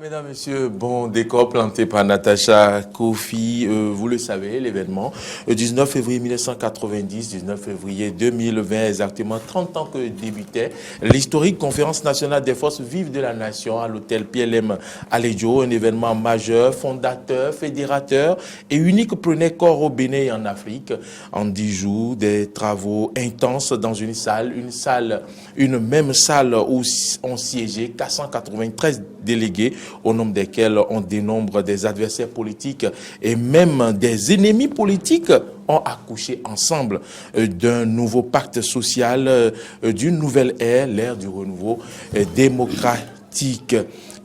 Mesdames, Messieurs, bon décor planté par Natacha Kofi. Vous le savez, l'événement, 19 février 1990, 19 février 2020, exactement 30 ans que débutait l'historique conférence nationale des forces vives de la nation à l'hôtel PLM Alejo, un événement majeur, fondateur, fédérateur et unique prenait corps au Bénin et en Afrique. En 10 jours, des travaux intenses dans une même salle où ont siégé 493 délégués, au nombre desquels on dénombre des adversaires politiques et même des ennemis politiques, ont accouché ensemble d'un nouveau pacte social, d'une nouvelle ère, l'ère du renouveau démocratique.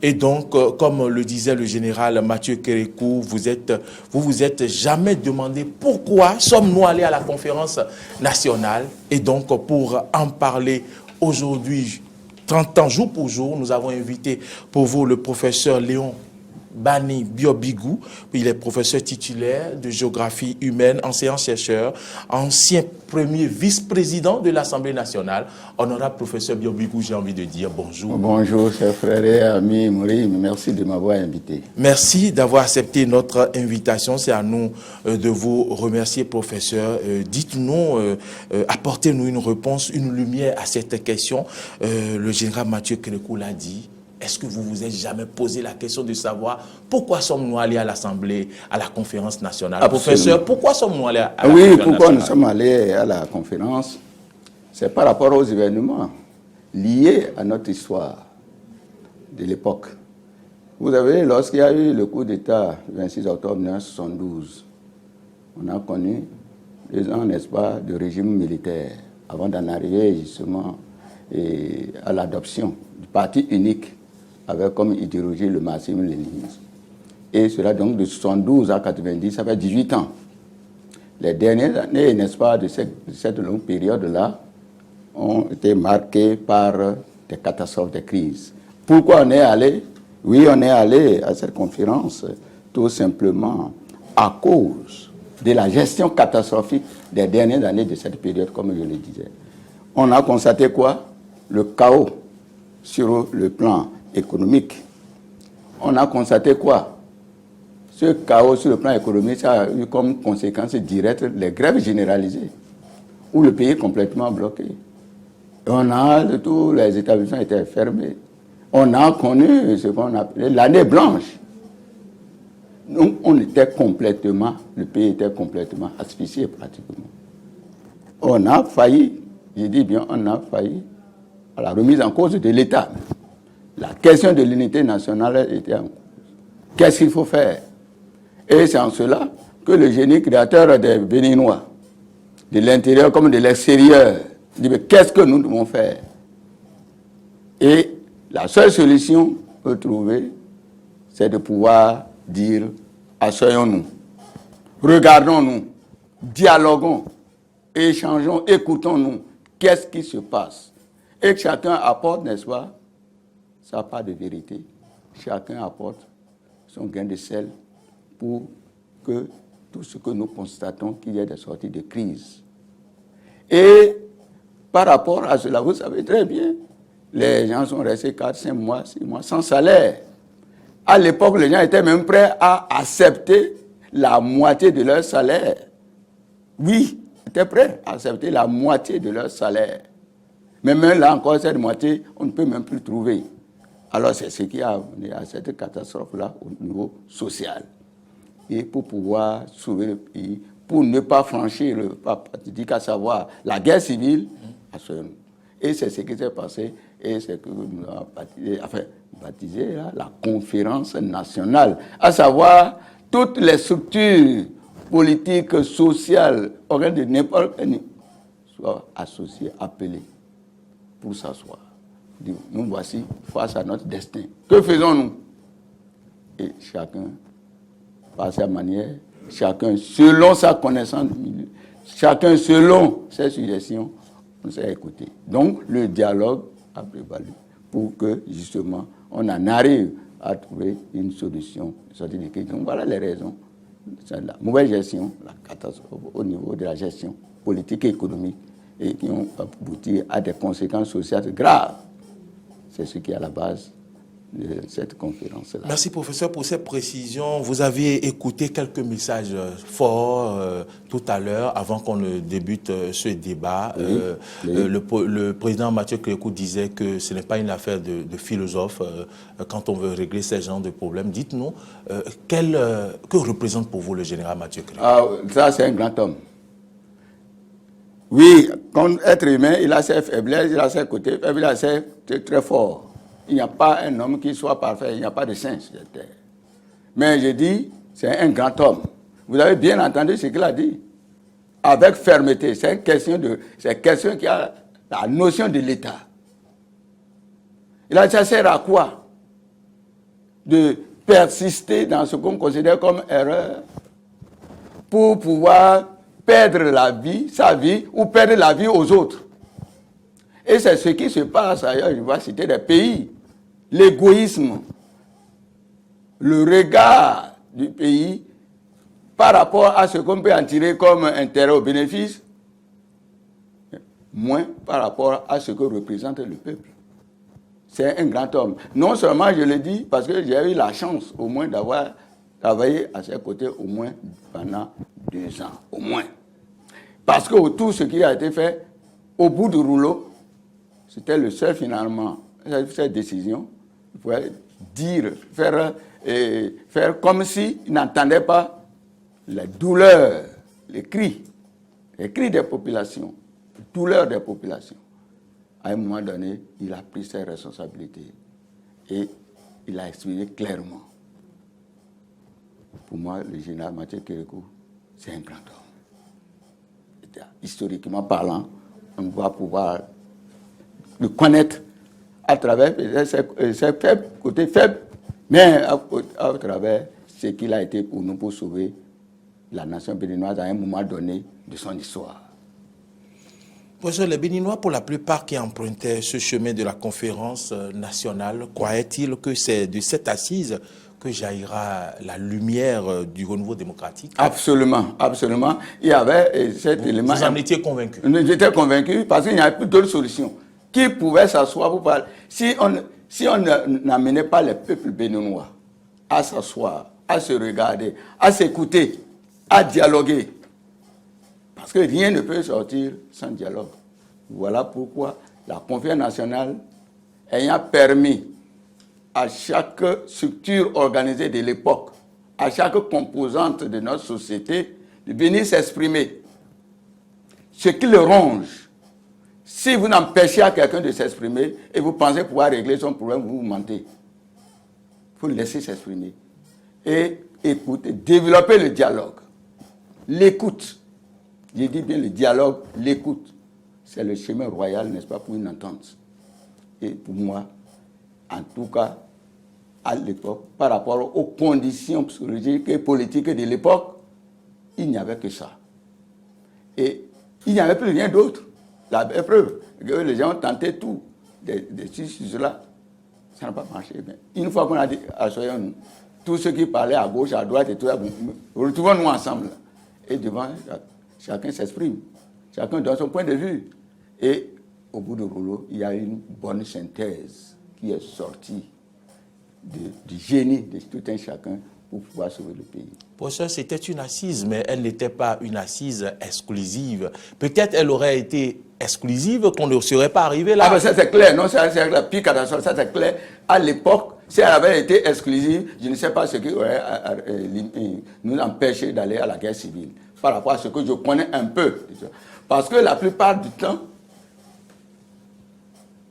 Et donc, comme le disait le général Mathieu Kérékou, vous vous êtes jamais demandé pourquoi sommes-nous allés à la conférence nationale. Et donc, pour en parler aujourd'hui, 30 ans, jour pour jour, nous avons invité pour vous le professeur Léon Bani Biobigou. Il est professeur titulaire de géographie humaine, enseignant-chercheur, ancien premier vice-président de l'Assemblée nationale. Honorable professeur Biobigou, j'ai envie de dire bonjour. Bonjour, chers frères et amis Mourim, merci de m'avoir invité. Merci d'avoir accepté notre invitation. C'est à nous de vous remercier, professeur. Dites-nous, apportez-nous une réponse, une lumière à cette question. Le général Mathieu Kérékou l'a dit. Est-ce que vous vous êtes jamais posé la question de savoir pourquoi sommes-nous allés à l'Assemblée, à la conférence nationale? Absolument. Professeur, pourquoi sommes-nous allés à la conférence nationale? Oui, pourquoi nous sommes allés à la conférence? C'est par rapport aux événements liés à notre histoire de l'époque. Vous savez, lorsqu'il y a eu le coup d'État le 26 octobre 1972, on a connu 2 ans, n'est-ce pas, de régime militaire avant d'en arriver justement à l'adoption du parti unique avec comme idéologie le marxisme-léninisme. Et cela donc de 72 à 90, ça fait 18 ans. Les dernières années, n'est-ce pas, de cette longue période-là, ont été marquées par des catastrophes, des crises. Pourquoi on est allé? Oui, on est allé à cette conférence tout simplement à cause de la gestion catastrophique des dernières années de cette période, comme je le disais. On a constaté quoi? Le chaos sur le plan économique. On a constaté quoi? Ce chaos sur le plan économique, ça a eu comme conséquence directe les grèves généralisées, où le pays est complètement bloqué. Tous les établissements étaient fermés. On a connu ce qu'on appelait l'année blanche. Donc, le pays était complètement asphyxié pratiquement. On a failli, je dis bien, on a failli à la remise en cause de l'État. La question de l'unité nationale était en cause. Qu'est-ce qu'il faut faire? Et c'est en cela que le génie créateur des Béninois, de l'intérieur comme de l'extérieur, dit mais qu'est-ce que nous devons faire? Et la seule solution trouvée, c'est de pouvoir dire asseyons-nous, regardons-nous, dialoguons, échangeons, écoutons-nous, qu'est-ce qui se passe? Et que chacun apporte, n'est-ce pas, sa part de vérité. Chacun apporte son grain de sel pour que tout ce que nous constatons, qu'il y ait des sorties de crise. Et par rapport à cela, vous savez très bien, les gens sont restés 4, 5 mois, 6 mois sans salaire. À l'époque, les gens étaient même prêts à accepter la moitié de leur salaire. Oui, ils étaient prêts à accepter la moitié de leur salaire. Mais même là encore, cette moitié, on ne peut même plus trouver. Alors c'est ce qui a amené à cette catastrophe-là au niveau social. Et pour pouvoir sauver le pays, pour ne pas franchir le pas fatidique, à savoir la guerre civile, et c'est ce qui s'est passé, et c'est que nous avons baptisé là, la conférence nationale, à savoir toutes les structures politiques, sociales, organes de n'importe quel soient associés, appelés pour s'asseoir. Nous voici face à notre destin. Que faisons-nous? Et chacun, par sa manière, chacun selon sa connaissance du milieu, chacun selon ses suggestions, on s'est écouté. Donc le dialogue a prévalu pour que justement on en arrive à trouver une solution. Donc voilà les raisons. C'est la mauvaise gestion, la catastrophe au niveau de la gestion politique et économique et qui ont abouti à des conséquences sociales graves. C'est ce qui est à la base de cette conférence-là. Merci, professeur, pour cette précision. Vous avez écouté quelques messages forts tout à l'heure, avant qu'on ne débute ce débat. Oui. Le président Mathieu Kérékou disait que ce n'est pas une affaire de philosophe quand on veut régler ce genre de problème. Dites-nous, que représente pour vous le général Mathieu Kérékou? Ça, c'est un grand homme. Oui, comme être humain, il a ses faiblesses, il a ses côtés faibles, il a ses très forts. Il n'y a pas un homme qui soit parfait, il n'y a pas de saint sur la terre. Mais je dis, c'est un grand homme. Vous avez bien entendu ce qu'il a dit. Avec fermeté, c'est question qui a la notion de l'État. Ça sert à quoi? De persister dans ce qu'on considère comme erreur pour pouvoir perdre la vie, sa vie, ou perdre la vie aux autres. Et c'est ce qui se passe ailleurs, je vais citer des pays. L'égoïsme, le regard du pays par rapport à ce qu'on peut en tirer comme intérêt ou bénéfice, moins par rapport à ce que représente le peuple. C'est un grand homme. Non seulement je le dis parce que j'ai eu la chance au moins d'avoir travaillé à ses côtés au moins pendant 2 ans, au moins. Parce que tout ce qui a été fait au bout du rouleau, c'était le seul finalement, cette décision, il pouvait dire, faire comme s'il n'entendait pas la douleur, les cris des populations, la douleur des populations. À un moment donné, il a pris ses responsabilités et il a expliqué clairement. Pour moi, le général Mathieu Kérékou, c'est un grand homme. Historiquement parlant, on va pouvoir le connaître à travers ses côtés faibles, mais à travers ce qu'il a été pour nous, pour sauver la nation béninoise à un moment donné de son histoire. Professeur, les Béninois, pour la plupart qui empruntaient ce chemin de la conférence nationale, croyaient-ils que c'est de cette assise que jaillira la lumière du renouveau démocratique? Absolument, absolument. Il y avait cet élément. Vous en étiez convaincu? J'étais convaincu parce qu'il n'y avait plus d'autre solution. Qui pouvait s'asseoir pour parler? Si on n'amenait pas les peuples béninois à s'asseoir, à se regarder, à s'écouter, à dialoguer, parce que rien ne peut sortir sans dialogue. Voilà pourquoi la conférence nationale ayant permis à chaque structure organisée de l'époque, à chaque composante de notre société, de venir s'exprimer. Ce qui le ronge, si vous n'empêchez à quelqu'un de s'exprimer et vous pensez pouvoir régler son problème, vous mentez. Il faut le laisser s'exprimer. Et écouter, développer le dialogue. L'écoute. J'ai dit bien le dialogue, l'écoute. C'est le chemin royal, n'est-ce pas, pour une entente. Et pour moi, en tout cas, à l'époque, par rapport aux conditions psychologiques et politiques de l'époque, il n'y avait que ça. Et il n'y avait plus rien d'autre. La preuve, que les gens ont tenté tout, de cela, ça n'a pas marché. Mais une fois qu'on a dit, assoyons-nous, tous ceux qui parlaient à gauche, à droite et tout ça, retrouvons-nous ensemble. Et devant, chacun s'exprime, chacun donne son point de vue. Et au bout du rouleau, il y a une bonne synthèse qui est sortie du génie de tout un chacun pour pouvoir sauver le pays. Professeur, c'était une assise, mais elle n'était pas une assise exclusive. Peut-être elle aurait été exclusive qu'on ne serait pas arrivé là. Ah ben ça c'est clair, non, c'est la pire catastrophe, ça c'est clair. À l'époque, si elle avait été exclusive, je ne sais pas ce qui aurait nous empêché d'aller à la guerre civile. Par rapport à ce que je connais un peu. Parce que la plupart du temps,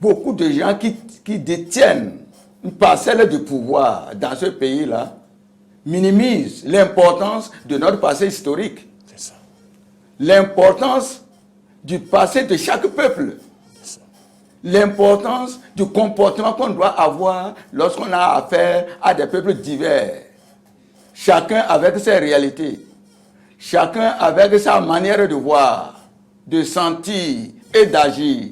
beaucoup de gens qui détiennent une parcelle de pouvoir dans ce pays-là minimisent l'importance de notre passé historique. C'est ça. L'importance du passé de chaque peuple. L'importance du comportement qu'on doit avoir lorsqu'on a affaire à des peuples divers. Chacun avec ses réalités. Chacun avec sa manière de voir, de sentir et d'agir.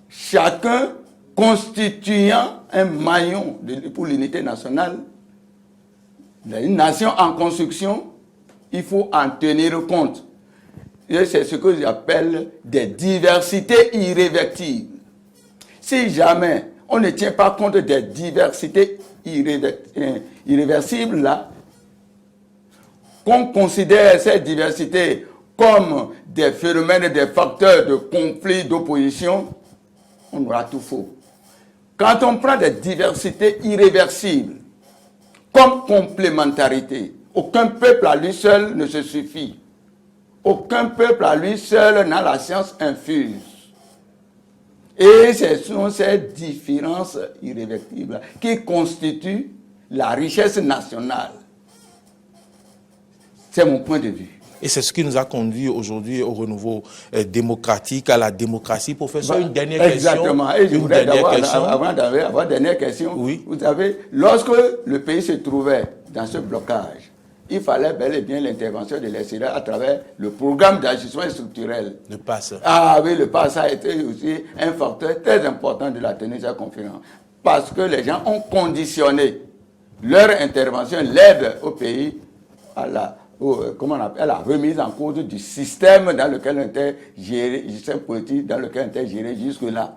Chacun constituant un maillon pour l'unité nationale. Une nation en construction, il faut en tenir compte. Et c'est ce que j'appelle des diversités irréversibles. Si jamais on ne tient pas compte des diversités irréversibles là, qu'on considère ces diversités comme des phénomènes, des facteurs de conflit, d'opposition, on aura tout faux. Quand on prend des diversités irréversibles comme complémentarité, aucun peuple à lui seul ne se suffit. Aucun peuple à lui seul n'a la science infuse. Et ce sont ces différences irréversibles qui constituent la richesse nationale. C'est mon point de vue. Et c'est ce qui nous a conduit aujourd'hui au renouveau démocratique, à la démocratie. Professeur, une dernière question. Exactement. Et je voudrais avant d'avoir dernière question, oui. Vous savez, lorsque le pays se trouvait dans ce blocage, il fallait bel et bien l'intervention de l'extérieur à travers le programme d'ajustement structurel. Le PASS. Ah oui, le PASS a été aussi un facteur très important de la tenue de cette conférence. Parce que les gens ont conditionné leur intervention, l'aide au pays, à la remise en cause du système dans lequel on était géré, du système politique dans lequel on était géré jusque-là.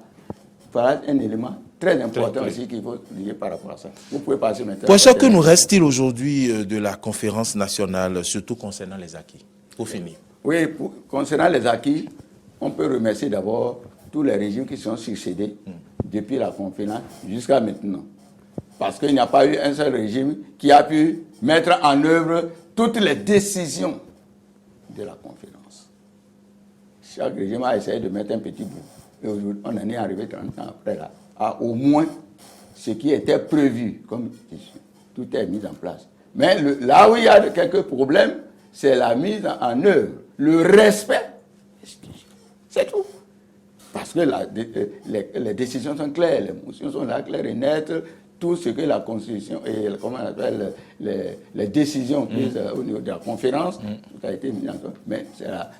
Voilà un élément très important aussi qu'il faut lier par rapport à ça. Vous pouvez passer maintenant. Pour ce que nous reste-t-il aujourd'hui de la conférence nationale, surtout concernant les acquis? Pour finir. Oui, concernant les acquis, on peut remercier d'abord tous les régimes qui sont succédés depuis la conférence jusqu'à maintenant. Parce qu'il n'y a pas eu un seul régime qui a pu mettre en œuvre toutes les décisions de la conférence. Chaque régime a essayé de mettre un petit bout. Et aujourd'hui, on en est arrivé 30 ans après là, à au moins ce qui était prévu comme issue. Tout est mis en place. Mais là où il y a quelques problèmes, c'est la mise en œuvre, le respect. C'est tout. Parce que les décisions sont claires, les motions sont là, claires et nettes. Tout ce que la Constitution et comment on appelle les décisions prises au niveau de la conférence, tout a été mis en compte. Mais c'est là.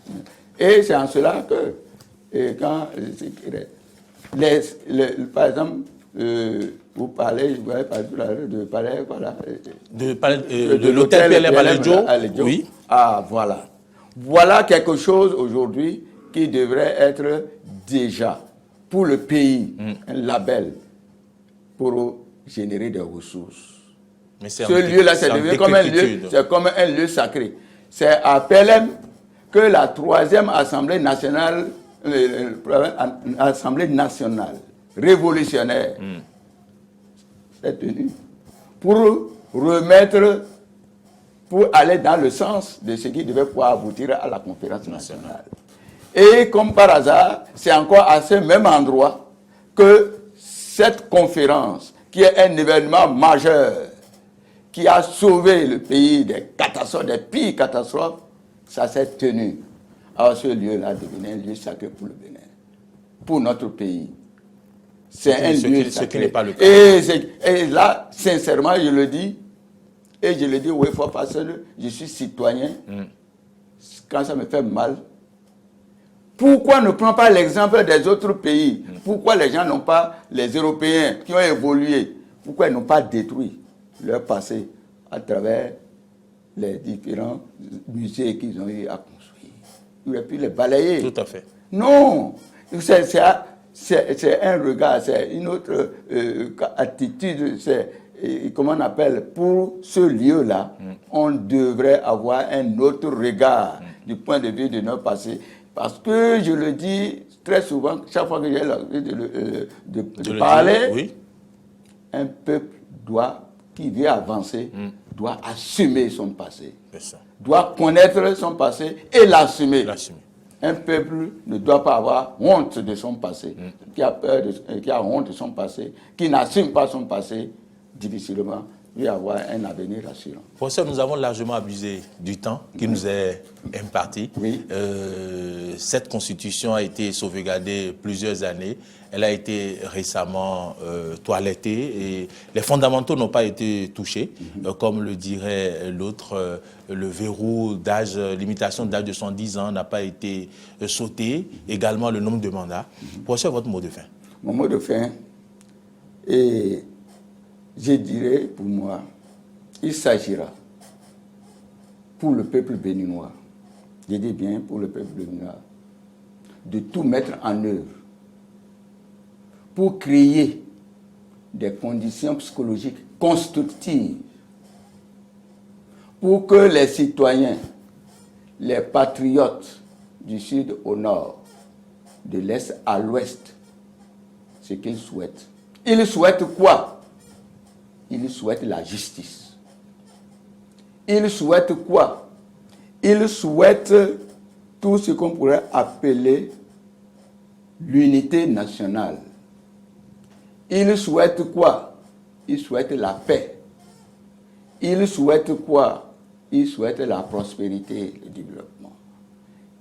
Et c'est en cela que, quand par exemple, vous parlez, vous avez parlé de palais, voilà. De l'hôtel Pierre Aledjo. Oui. Ah, voilà. Voilà quelque chose aujourd'hui qui devrait être déjà pour le pays un label pour générer des ressources. Mais ce lieu-là, c'est devenu comme un lieu, c'est comme un lieu sacré. C'est à Pelem que la 3e Assemblée nationale, révolutionnaire est tenue pour aller dans le sens de ce qui devait pouvoir aboutir à la conférence nationale. Et comme par hasard, c'est encore à ce même endroit que cette conférence, qui est un événement majeur, qui a sauvé le pays des catastrophes, des pires catastrophes, ça s'est tenu. Alors ce lieu-là devenait un lieu sacré pour le Bénin, pour notre pays. C'est un lieu sacré. Ce qui n'est pas le cas. Et là, sincèrement, je le dis, et je le dis oui, fois parce que je suis citoyen, quand ça me fait mal, pourquoi ne prend pas l'exemple des autres pays? Pourquoi les gens n'ont pas, les Européens qui ont évolué, pourquoi ils n'ont pas détruit leur passé à travers les différents musées qu'ils ont eu à construire? Ils auraient pu les balayer. Tout à fait. Non, c'est un regard, c'est une autre attitude, c'est comment on appelle, pour ce lieu-là, on devrait avoir un autre regard du point de vue de notre passé. Parce que je le dis très souvent, chaque fois que j'ai l'occasion de parler, oui. Un peuple qui veut avancer, doit assumer son passé. Doit connaître son passé et l'assumer. Un peuple ne doit pas avoir honte de son passé. Qui a peur, qui a honte de son passé, qui n'assume pas son passé, difficilement peut avoir un avenir rassurant. Professeur, nous avons largement abusé du temps qui nous est imparti. Oui. Cette constitution a été sauvegardée plusieurs années. Elle a été récemment toilettée et les fondamentaux n'ont pas été touchés. Comme le dirait l'autre, le verrou d'âge, limitation d'âge de 110 ans n'a pas été sauté. Également le nombre de mandats. Professeur, votre mot de fin. Mon mot de fin est... Je dirais, pour moi, il s'agira pour le peuple béninois, je dis bien pour le peuple béninois, de tout mettre en œuvre pour créer des conditions psychologiques constructives pour que les citoyens, les patriotes du sud au nord, de l'est à l'ouest, ce qu'ils souhaitent. Ils souhaitent quoi? Ils souhaitent la justice. Ils souhaitent quoi? Ils souhaitent tout ce qu'on pourrait appeler l'unité nationale. Ils souhaitent quoi? Ils souhaitent la paix. Ils souhaitent quoi? Ils souhaitent la prospérité et le développement.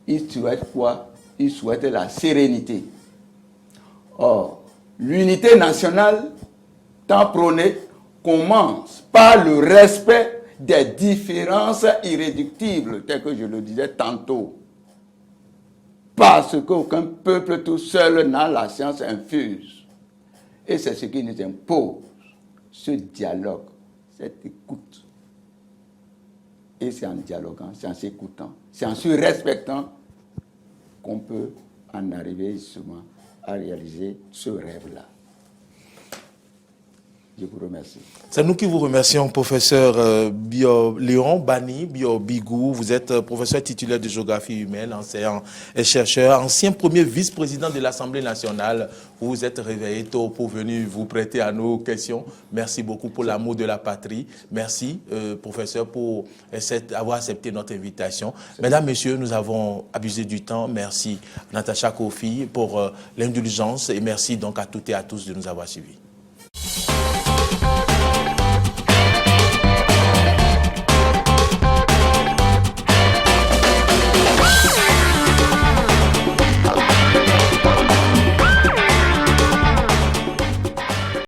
Ils souhaitent quoi? Ils souhaitent la sérénité. Or, l'unité nationale, tant prônée, commence par le respect des différences irréductibles, tel que je le disais tantôt. Parce qu'aucun peuple tout seul n'a la science infuse. Et c'est ce qui nous impose ce dialogue, cette écoute. Et c'est en dialoguant, c'est en s'écoutant, c'est en se respectant qu'on peut en arriver justement à réaliser ce rêve-là. Je vous remercie. C'est nous qui vous remercions, professeur Léon Bani Bigou. Vous êtes professeur titulaire de géographie humaine, enseignant et chercheur, ancien premier vice-président de l'Assemblée nationale. Vous vous êtes réveillé tôt pour venir vous prêter à nos questions. Merci beaucoup pour l'amour de la patrie. Merci, professeur, pour avoir accepté notre invitation. Mesdames, Messieurs, nous avons abusé du temps. Merci, Natacha Kofi, pour l'indulgence et merci donc à toutes et à tous de nous avoir suivis.